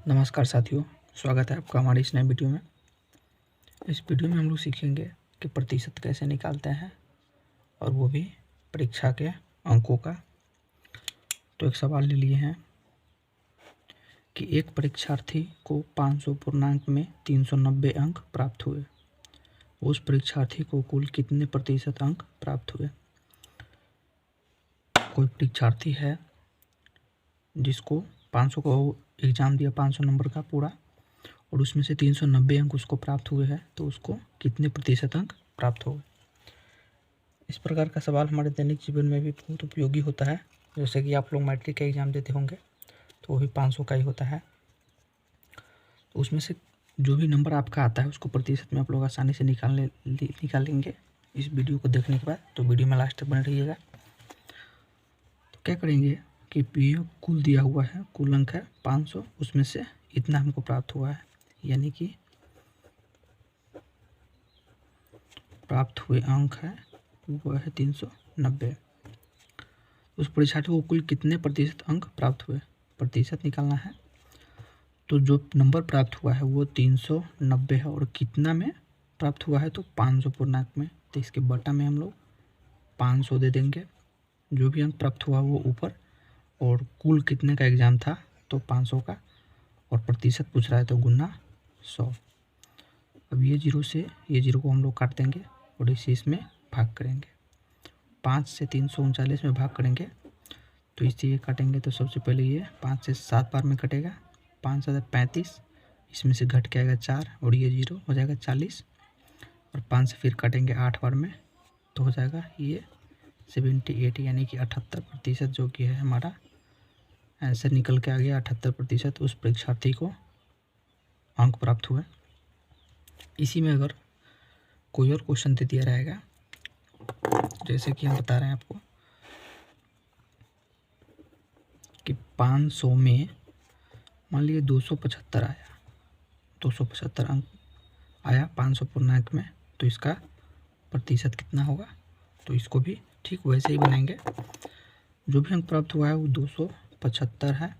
नमस्कार साथियों, स्वागत है आपका हमारी इस नए वीडियो में। इस वीडियो में हम लोग सीखेंगे कि प्रतिशत कैसे निकालते हैं और वो भी परीक्षा के अंकों का। तो एक सवाल ले लिए हैं कि एक परीक्षार्थी को 500 पूर्णांक में 390 अंक प्राप्त हुए। उस परीक्षार्थी को कुल कितने प्रतिशत अंक प्राप्त हुए। कोई परीक्षार्थी है जिसको 500 का एग्ज़ाम दिया, 500 नंबर का पूरा, और उसमें से 390 अंक उसको प्राप्त हुए हैं, तो उसको कितने प्रतिशत अंक प्राप्त हो गए। इस प्रकार का सवाल हमारे दैनिक जीवन में भी बहुत उपयोगी होता है। जैसे कि आप लोग मैट्रिक का एग्ज़ाम देते होंगे तो वो भी 500 का ही होता है। तो उसमें से जो भी नंबर आपका आता है उसको प्रतिशत में आप लोग आसानी से निकालेंगे इस वीडियो को देखने के बाद। तो वीडियो में लास्ट तक बने रहिएगा। तो क्या करेंगे कि पी कुल दिया हुआ है, कुल अंक है 500, उसमें से इतना हमको प्राप्त हुआ है, यानी कि प्राप्त हुए अंक है वो है 390। उस परीक्षार्थी को कुल कितने प्रतिशत अंक प्राप्त हुए, प्रतिशत निकालना है। तो जो नंबर प्राप्त हुआ है वो 390 है, और कितना में प्राप्त हुआ है तो 500 पूर्णांक में। तो इसके बटा में हम लोग 500 दे देंगे। जो भी अंक प्राप्त हुआ वो ऊपर, और कुल कितने का एग्ज़ाम था तो 500 का, और प्रतिशत पूछ रहा है तो गुना 100। अब ये जीरो से ये जीरो को हम लोग काट देंगे और इसे इसमें भाग करेंगे। 5 से 339 में भाग करेंगे तो इससे ये काटेंगे तो सबसे पहले ये 5 से 7 बार में कटेगा, 5 7 35, इसमें से घट के आएगा 4 और ये जीरो हो जाएगा 40, और 5 से फिर काटेंगे 8 बार में तो हो जाएगा ये 78, यानी कि 78% जो कि है हमारा आंसर निकल के आ गया। 78% उस परीक्षार्थी को अंक प्राप्त हुए। इसी में अगर कोई और क्वेश्चन दे दिया रहेगा, जैसे कि हम बता रहे हैं आपको कि 500 में मान लीजिए 275 आया, 275 अंक आया 500 पूर्णांक में, तो इसका प्रतिशत कितना होगा। तो इसको भी ठीक वैसे ही बनाएंगे। जो भी अंक प्राप्त हुआ है वो 275 है,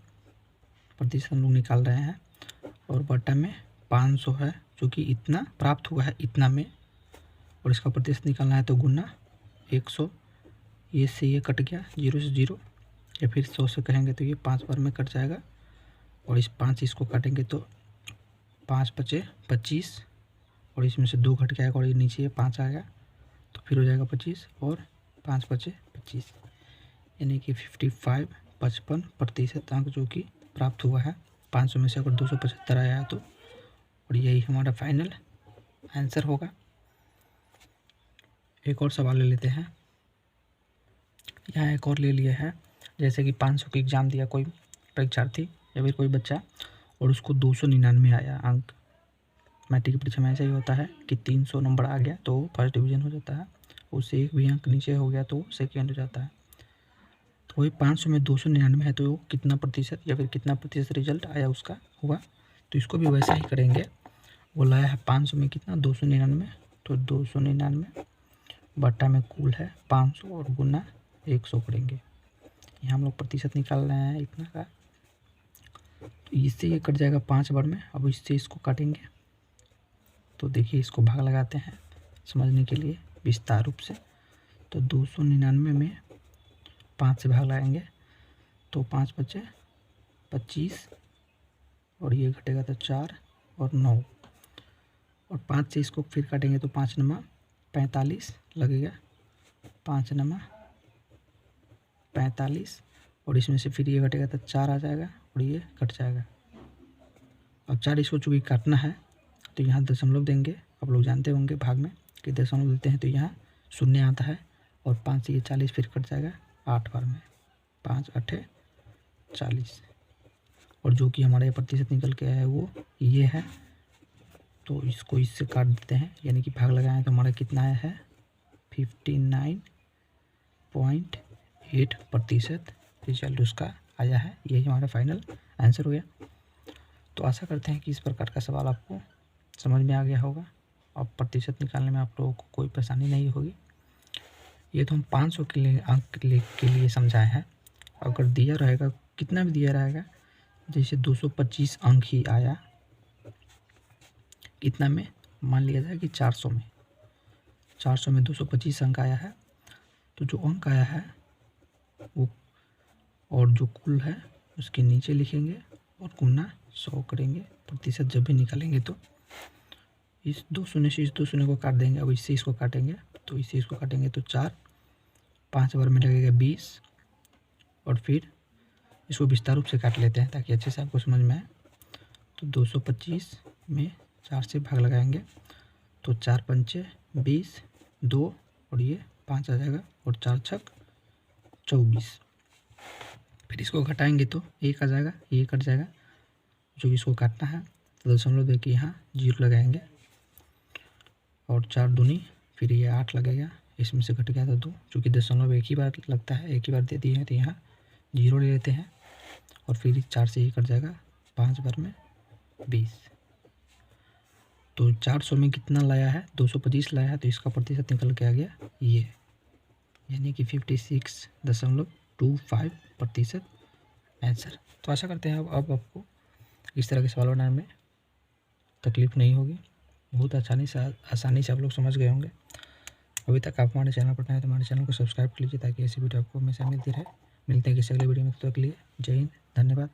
प्रतिशत हम लोग निकाल रहे हैं, और बटा में 500 है जो कि इतना प्राप्त हुआ है इतना में, और इसका प्रतिशत निकालना है तो गुना 100। ये से ये कट गया, 0 से 0, या फिर 100 से कहेंगे तो ये 5 बार में कट जाएगा, और इस 5 इसको काटेंगे तो 5 बचे 25, और इसमें से 2 घट के आएगा और ये नीचे 5 आएगा तो फिर हो जाएगा 25, और 5 बचे 25, यानी कि 55% अंक जो कि प्राप्त हुआ है 500 में से अगर 275 आया है तो, और यही हमारा फाइनल आंसर होगा। एक और सवाल ले लेते हैं। यहाँ एक और ले लिया है, जैसे कि 500 की एग्ज़ाम दिया कोई परीक्षार्थी या फिर कोई बच्चा, और उसको 299 आया अंक। मैट्रिक की परीक्षा में ऐसा ही होता है कि 300 नंबर आ गया तो फर्स्ट डिवीज़न हो जाता है, उससे एक भी अंक नीचे हो गया तो सेकेंड हो जाता है। तो वही 500 में 299 है तो कितना प्रतिशत या फिर कितना प्रतिशत रिजल्ट आया उसका हुआ। तो इसको भी वैसा ही करेंगे। वो लाया है 500 में कितना 299, तो 299 बट्टा में कुल है 500 और गुना 100 करेंगे। यहाँ हम लोग प्रतिशत निकाल रहे हैं इतना का, तो इससे ये कट जाएगा 5 बार में। अब इससे इसको काटेंगे तो देखिए इसको भाग लगाते हैं समझने के लिए विस्तार रूप से। तो 299 में 5 से भाग लगाएंगे तो 5 बचे 25, और ये घटेगा तो 4 और 9, और 5 से इसको फिर काटेंगे तो 5 नमा 45 लगेगा, 5 नमा 45, और इसमें से फिर ये घटेगा तो 4 आ जाएगा और ये कट जाएगा। अब 4 इसको चूँकि काटना है तो यहाँ दशमलव देंगे। आप लोग जानते होंगे भाग में कि दशमलव देते हैं तो यहाँ शून्य आता है, और 5 से ये 40 फिर कट जाएगा 8 बार में, 5 8 40, और जो कि हमारा ये प्रतिशत निकल के आया है वो ये है। तो इसको इससे काट देते हैं, यानी कि भाग लगाएं तो हमारा कितना आया है 59.8% रिजल्ट उसका आया है। यही हमारा फाइनल आंसर हो गया। तो आशा करते हैं कि इस प्रकार का सवाल आपको समझ में आ गया होगा, और प्रतिशत निकालने में आप लोगों को कोई परेशानी नहीं होगी। ये तो हम 500 के लिए अंक के लिए समझाए हैं। अगर दिया रहेगा, कितना भी दिया रहेगा, जैसे 225 अंक ही आया, कितना में, मान लिया जाए कि 400 में, 400 में 225 अंक आया है, तो जो अंक आया है वो और जो कुल है उसके नीचे लिखेंगे और गुना 100 करेंगे। प्रतिशत जब भी निकालेंगे तो इस 2 शून्य से इस 2 शून्य को काट देंगे। अब इससे इसको काटेंगे, तो इससे इसको काटेंगे तो 4, 5 बार में लगेगा 20, और फिर इसको विस्तार रूप से काट लेते हैं ताकि अच्छे से आपको समझ में आए। तो 225 में 4 से भाग लगाएंगे तो 4 पंचे 20, 2 और ये 5 आ जाएगा, और 4 छक 24। फिर इसको घटाएंगे तो 1 आ जाएगा, ये कट जाएगा जो इसको काटना है, तो दशमलव दे के यहाँ 0 लगाएंगे, और 4 दूनी फिर ये 8 लगेगा, इसमें से घट गया था 2, चूँकि दशमलव एक ही बार लगता है, एक ही बार दे दिए हैं तो यहाँ 0 ले लेते हैं, और फिर 4 से ये कट जाएगा, 5 बार में 20। तो 400 में कितना लाया है, 225 लाया है, तो इसका प्रतिशत निकल के आ गया ये, यानी कि 56.25% आंसर। तो आशा करते हैं अब आपको इस तरह के सवाल बनाने में तकलीफ़ नहीं होगी, बहुत आसानी से आप लोग समझ गए होंगे। अभी तक आप हमारे चैनल पर नए हैं तो हमारे चैनल को सब्सक्राइब कर लीजिए ताकि ऐसी वीडियो आपको हमेशा मिलती रहे। मिलते हैं किसी अगले वीडियो में, तब तक के लिए जय हिंद, धन्यवाद।